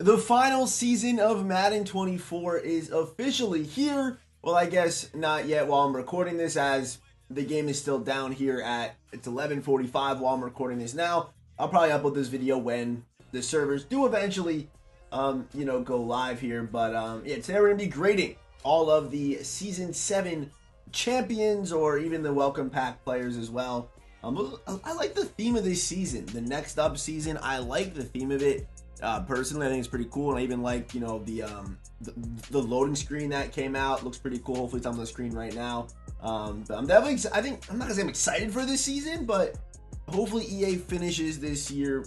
The final season of Madden 24 is officially here. Well, I guess not yet while I'm recording this, as the game is still down here at, it's 11:45 while I'm recording this now. I'll probably upload this video when the servers do eventually, go live here. But yeah, today we're gonna be grading all of the Season 7 champions, or even the welcome pack players as well. I like the theme of this season, the next up season. I like the theme of it. Personally, I think it's pretty cool, and I even like, the loading screen that came out. Looks pretty cool. Hopefully, it's on the screen right now. But I'm definitely, I'm not gonna say I'm excited for this season, but hopefully EA finishes this year,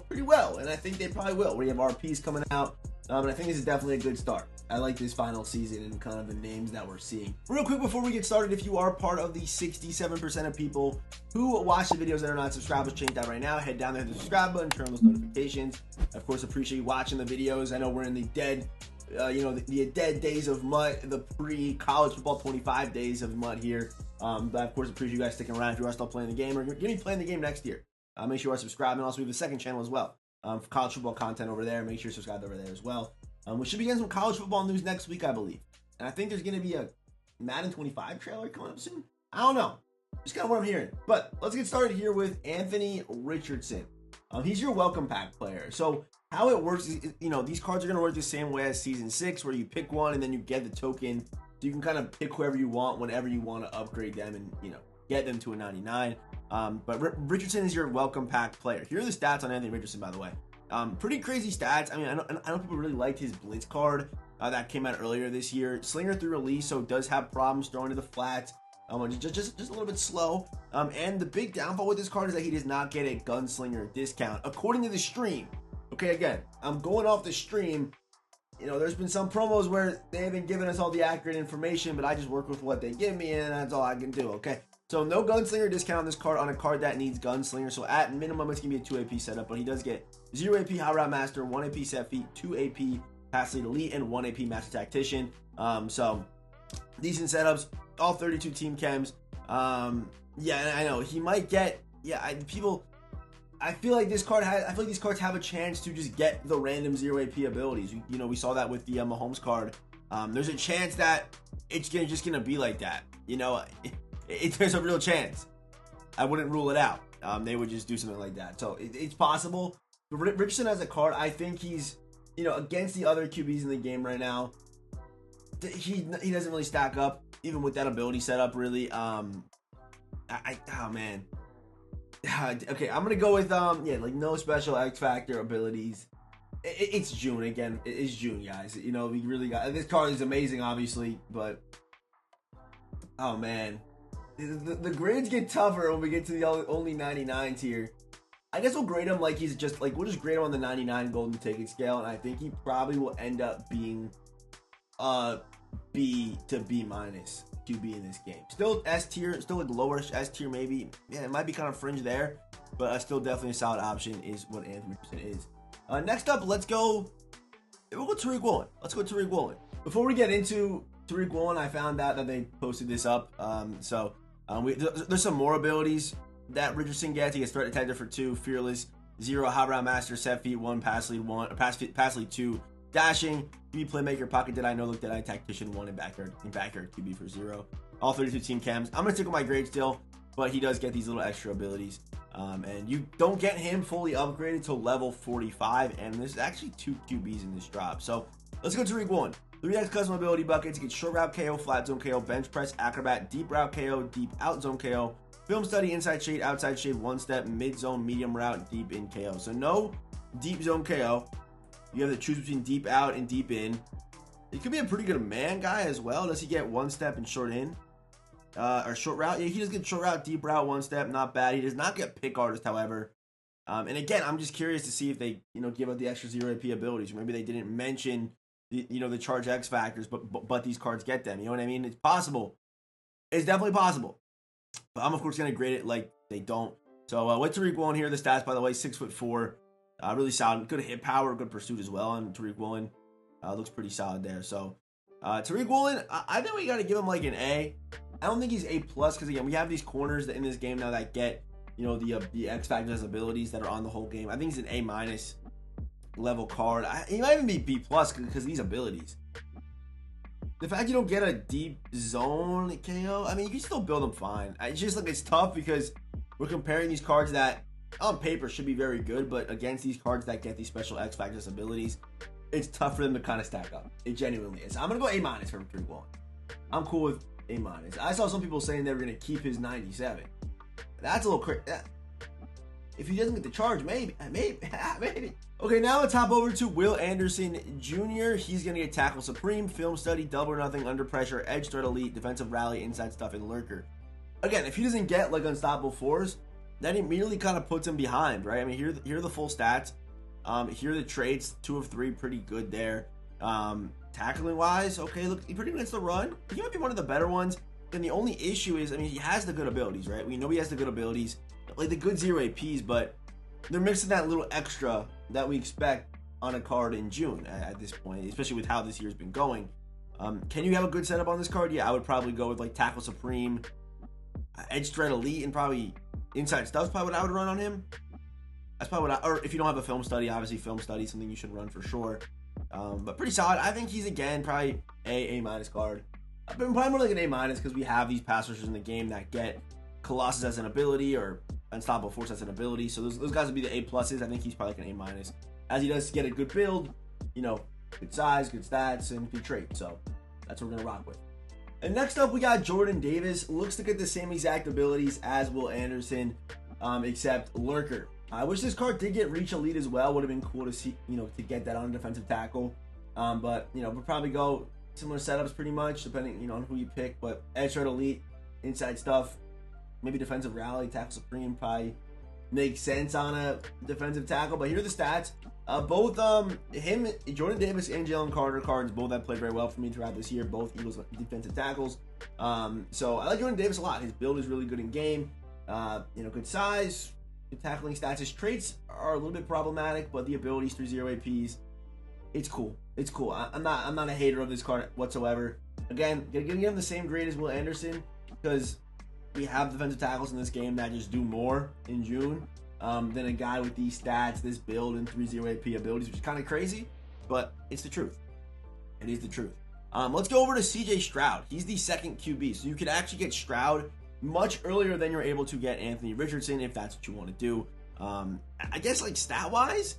pretty well, and I think they probably will. We have RPs coming out, and I think this is definitely a good start. I like this final season and kind of the names that we're seeing. Real quick before we get started, if you are part of the 67% of people who watch the videos that are not subscribed, change that right now. Head down there to the subscribe button, turn on those notifications. Of course, appreciate you watching the videos. I know we're in the dead, the dead days of mud, the pre-college football 25 days of mud here. But of course, appreciate you guys sticking around if you are still playing the game or you're going to be playing the game next year. Make sure you are subscribed, and also we have a second channel as well for college football content over there. Make sure you're subscribed over there as well. We should be getting some college football news next week, I believe. And I think there's going to be a Madden 25 trailer coming up soon. I don't know. Just kind of what I'm hearing. But let's get started here with Anthony Richardson. He's your welcome pack player. So how it works is, these cards are going to work the same way as Season 6, where you pick one and then you get the token. So you can kind of pick whoever you want whenever you want to upgrade them and, get them to a 99. But Richardson is your welcome pack player. Here are the stats on Anthony Richardson, by the way. Pretty crazy stats. I mean, I know people really liked his blitz card that came out earlier this year. Slinger through release, so does have problems throwing to the flat. Just a little bit slow. And the big downfall with this card is that he does not get a gunslinger discount, according to the stream. Okay, again, I'm going off the stream. There's been some promos where they haven't given us all the accurate information, but I just work with what they give me, and that's all I can do. Okay. So no gunslinger discount on this card, on a card that needs gunslinger. So at minimum, it's going to be a 2 AP setup, but he does get 0 AP high route master, 1 AP set feet, 2 AP pass lead elite, and 1 AP master tactician. So decent setups, all 32 team chems. Yeah, I know he might get, I feel like these cards have a chance to just get the random 0 AP abilities. We saw that with the Mahomes card. There's a chance that it's just gonna be like that. There's a real chance. I wouldn't rule it out. They would just do something like that. So it's possible. But Richardson as a card, I think he's, against the other QBs in the game right now, he doesn't really stack up, even with that ability setup, really. Oh, man. Okay, I'm going to go with, no special X Factor abilities. It's June again. It's June, guys. We really got, this card is amazing, obviously, but, oh, man. The grades get tougher when we get to the only 99s here. I guess we'll grade him like he's just like, we'll just grade him on the 99 golden ticket scale, and I think he probably will end up being B to B minus QB in this game. Still S tier, still like lower S tier maybe. Yeah, it might be kind of fringe there, but still definitely a solid option is what Anthony Richardson is. Next up, we'll go Tariq Woolen. Let's go Tariq Woolen. Before we get into Tariq Woolen, I found out that they posted this up. There's some more abilities that Richardson gets. He gets threat detector for 2, fearless, 0 high route master, set feet, 1 pass lead, 1 pass lead 2, dashing, QB playmaker, pocket dead eye, no look dead eye, tactician 1, and backyard QB for 0. All 32 team chems. I'm gonna stick with my grade still, but he does get these little extra abilities. And you don't get him fully upgraded till level 45, and there's actually 2 QBs in this drop. So let's go to Tariq Woolen. 3x custom ability buckets. You get short route KO, flat zone KO, bench press, acrobat, deep route KO, deep out zone KO, film study, inside shade, outside shade, 1 step, mid zone, medium route, deep in KO. So no deep zone KO. You have to choose between deep out and deep in. He could be a pretty good man guy as well. Does he get 1 step and short in? Or short route? Yeah, he does get short route, deep route, 1 step, not bad. He does not get pick artist, however. And again, I'm just curious to see if they, give up the extra 0 AP abilities. Or maybe they didn't mention the charge X factors, but these cards get them. You know what I mean? It's possible. It's definitely possible. But I'm of course gonna grade it like they don't. So with Tariq Woolen here, the stats, by the way, 6'4", really solid, good hit power, good pursuit as well. And Tariq Woolen looks pretty solid there. So Tariq Woolen, I think we got to give him like an A. I don't think he's A plus because again we have these corners that in this game now that get the X factors abilities that are on the whole game. I think he's an A minus. level card. He might even be B+ because of these abilities. The fact you don't get a deep zone KO, I mean, you can still build them fine. It's just like it's tough because we're comparing these cards that on paper should be very good, but against these cards that get these special X Factors abilities, it's tough for them to kind of stack up. It genuinely is. I'm gonna go A- for Tariq Woolen. I'm cool with A-. I saw some people saying they were gonna keep his 97. That's a little crazy. If he doesn't get the charge, maybe. Okay, now let's hop over to Will Anderson Jr. He's going to get Tackle Supreme, Film Study, Double or Nothing, Under Pressure, Edge Threat Elite, Defensive Rally, Inside Stuff, and Lurker. Again, if he doesn't get like Unstoppable 4s, then it immediately kind of puts him behind, right? I mean, here are the full stats. Here are the traits, 2 of 3, pretty good there. Tackling wise, okay, look, he pretty much gets the run. He might be one of the better ones. And the only issue is, I mean, he has the good abilities, right? We know he has the good abilities, like the good 0 APs, but they're missing that little extra that we expect on a card in June at this point, especially with how this year's been going. Can you have a good setup on this card? Yeah, I would probably go with like Tackle Supreme, Edge Threat Elite, and probably Inside Stuff's probably what I would run on him. That's probably what or if you don't have a Film Study, obviously Film Study is something you should run for sure. But pretty solid. I think he's, again, probably A- card. But probably more like an A- because we have these pass rushers in the game that get Colossus as an ability or Unstoppable Force as an ability. So those guys would be the A+. I think he's probably like an A-, as he does get a good build, you know, good size, good stats, and good trait. So that's what we're going to rock with. And next up, we got Jordan Davis. Looks to get the same exact abilities as Will Anderson, except Lurker. I wish this card did get Reach Elite as well. Would have been cool to see, you know, to get that on a defensive tackle. But, you know, we'll probably go similar setups pretty much, depending, you know, on who you pick. But Edge Threat Elite, Inside Stuff, maybe Defensive Rally, Tackle Supreme probably makes sense on a defensive tackle. But here are the stats. Both Jordan Davis and Jalen Carter cards both have played very well for me throughout this year. Both Eagles defensive tackles. So I like Jordan Davis a lot. His build is really good in game. You know, good size, good tackling stats. His traits are a little bit problematic, but the abilities through 0 APs, it's cool. It's cool. I'm not a hater of this card whatsoever. Again, gonna give him the same grade as Will Anderson because we have defensive tackles in this game that just do more in June than a guy with these stats, this build, and 3 0 AP abilities, which is kind of crazy, but it's the truth. It is the truth. Let's go over to CJ Stroud. He's the second QB, so you could actually get Stroud much earlier than you're able to get Anthony Richardson if that's what you want to do. I guess like stat-wise,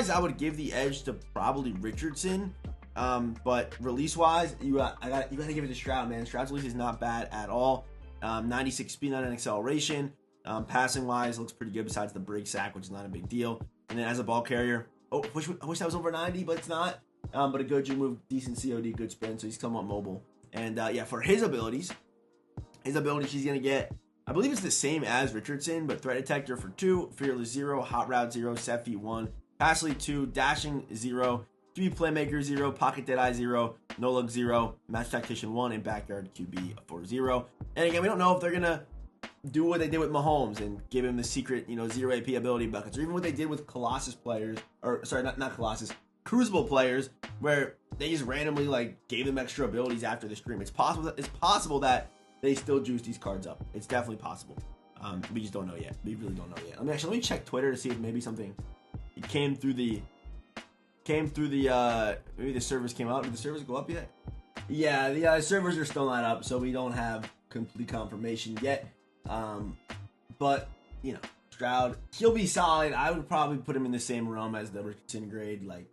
I would give the edge to probably Richardson. But release-wise, you gotta give it to Stroud, man. Stroud's release is not bad at all. 96 speed, 99 acceleration. Passing-wise, looks pretty good besides the break sack, which is not a big deal. And then as a ball carrier, I wish that was over 90, but it's not. But a good move, decent COD, good sprint, so he's somewhat mobile. And yeah, for his abilities, he's gonna get, I believe it's the same as Richardson, but Threat Detector for 2, Fearless 0, Hot Route 0, Set Feet 1, Pass Lead 2, Dashing 0, QB Playmaker 0, Pocket Deadeye 0, No Look 0, Match Tactician 1, and Backyard QB for 0. And again, we don't know if they're gonna do what they did with Mahomes and give him the secret, you know, 0 AP ability buckets, or even what they did with Colossus players, or sorry, not Colossus, Crucible players, where they just randomly like gave them extra abilities after the stream. It's possible that they still juice these cards up. It's definitely possible. We just don't know yet. We really don't know yet. Let me check Twitter to see if maybe something came through the maybe the servers came out. Did the servers go up yet? Yeah, the servers are still not up, so we don't have complete confirmation yet. But you know, Stroud, he'll be solid. I would probably put him in the same realm as the Richardson grade. Like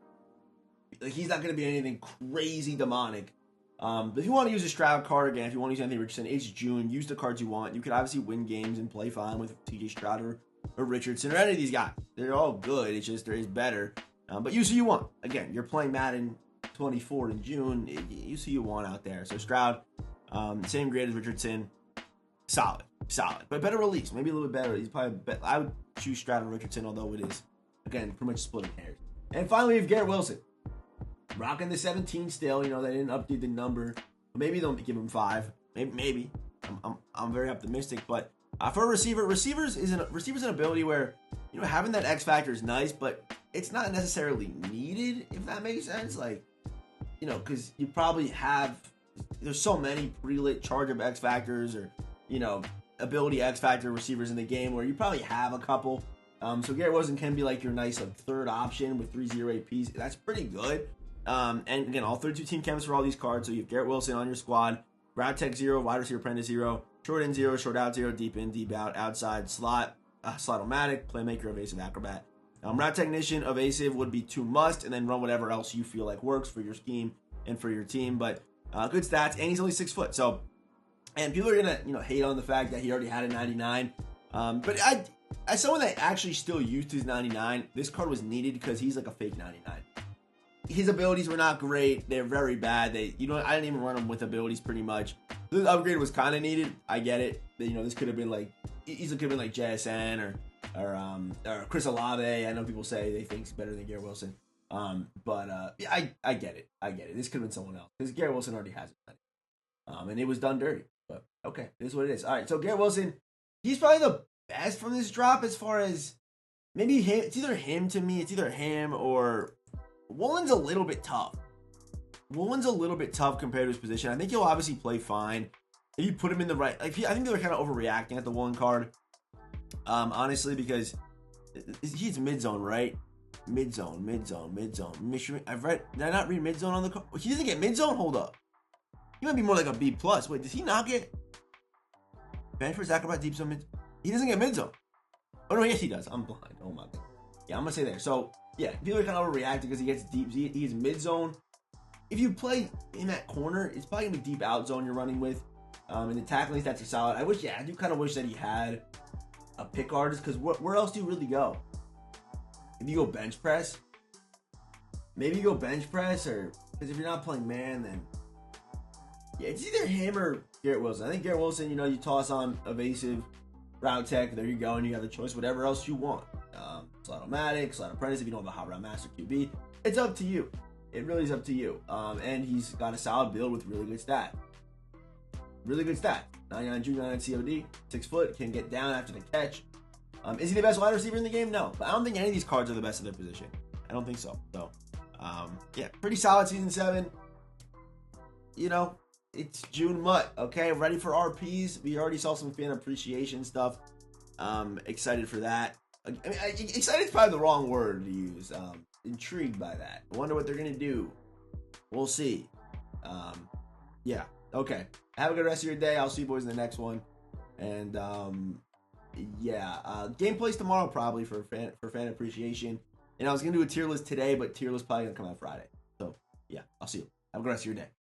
he's not going to be anything crazy demonic. But if you want to use a Stroud card, again, if you want to use Anthony Richardson, it's June. Use the cards you want. You could obviously win games and play fine with TJ Stroud or Richardson or any of these guys. They're all good. It's just there is better. But use who you want. Again, you're playing Madden 24 in June. Use who you want out there. So Stroud, same grade as Richardson. Solid. But better release. Maybe a little bit better. He's probably better. I would choose Stroud and Richardson, although it is, again, pretty much splitting hairs. And finally, we have Garrett Wilson. Rocking the 17 still. You know, they didn't update the number. Maybe they'll give him 5. Maybe. I'm very optimistic. But for a receiver, receivers is an ability where, you know, having that X factor is nice, but it's not necessarily needed, if that makes sense. Like, you know, because you probably have, there's so many pre-lit charge of X factors or, you know, ability X factor receivers in the game where you probably have a couple. So Garrett Wilson can be like your nice like third option with 3 0 APs. That's pretty good. And again, all 32 team chems for all these cards. So you have Garrett Wilson on your squad, route tech 0, wide receiver apprentice 0, short in 0, short out 0, deep in, deep out, outside slot, slot-o-matic, playmaker, evasive acrobat. Route technician, evasive would be 2 must, and then run whatever else you feel like works for your scheme and for your team. But good stats, and he's only 6 foot. So, and people are gonna hate on the fact that he already had a 99. But as someone that actually still used his 99, this card was needed because he's like a fake 99. His abilities were not great. They're very bad. I didn't even run him with abilities pretty much. This upgrade was kind of needed. I get it. This could have been like, easily could have been like JSN or Chris Olave. I know people say they think he's better than Garrett Wilson. But I get it. I get it. This could have been someone else because Garrett Wilson already has it. And it was done dirty. But okay, it is what it is. All right, so Garrett Wilson, he's probably the best from this drop as far as maybe him. It's either him to me. It's either him or Woolen's a little bit tough. Woolen's a little bit tough compared to his position. I think he'll obviously play fine if you put him in the right. I think they were kind of overreacting at the Woolen card, honestly, because he's mid zone, right? Mid zone. I've read. Did I not read mid zone on the card? He doesn't get mid zone. Hold up. He might be more like a B plus. Wait, does he not get bench for acrobat deep zone? He doesn't get mid zone. Oh no, yes he does. I'm blind. Oh my god. Yeah, I'm gonna say there. So yeah, people are kind of overreacting because he gets deep. He's mid zone. If you play in that corner, it's probably gonna be deep out zone you're running with. And the tackling stats are solid. I do kind of wish that he had a pick artist because where else do you really go? If you go bench press, maybe you go bench press, or because if you're not playing man, then yeah, it's either him or Garrett Wilson. I think Garrett Wilson, you toss on evasive, route tech, there you go, and you have the choice, whatever else you want. Slot-o-matic, slot apprentice, if you don't have a hot route master QB, it's up to you. It really is up to you. And he's got a solid build with really good stat. 99 junior, 99 COD, 6 foot, can get down after the catch. Is he the best wide receiver in the game? No. But I don't think any of these cards are the best of their position. I don't think so. So, yeah, pretty solid season 7. It's June Mutt, okay? Ready for RPs. We already saw some fan appreciation stuff. Excited for that. I mean, excited is probably the wrong word to use. Intrigued by that. I wonder what they're going to do. We'll see. Yeah, okay. Have a good rest of your day. I'll see you boys in the next one. And, gameplays tomorrow probably for fan appreciation. And I was going to do a tier list today, but tier list probably going to come out Friday. So, yeah, I'll see you. Have a good rest of your day.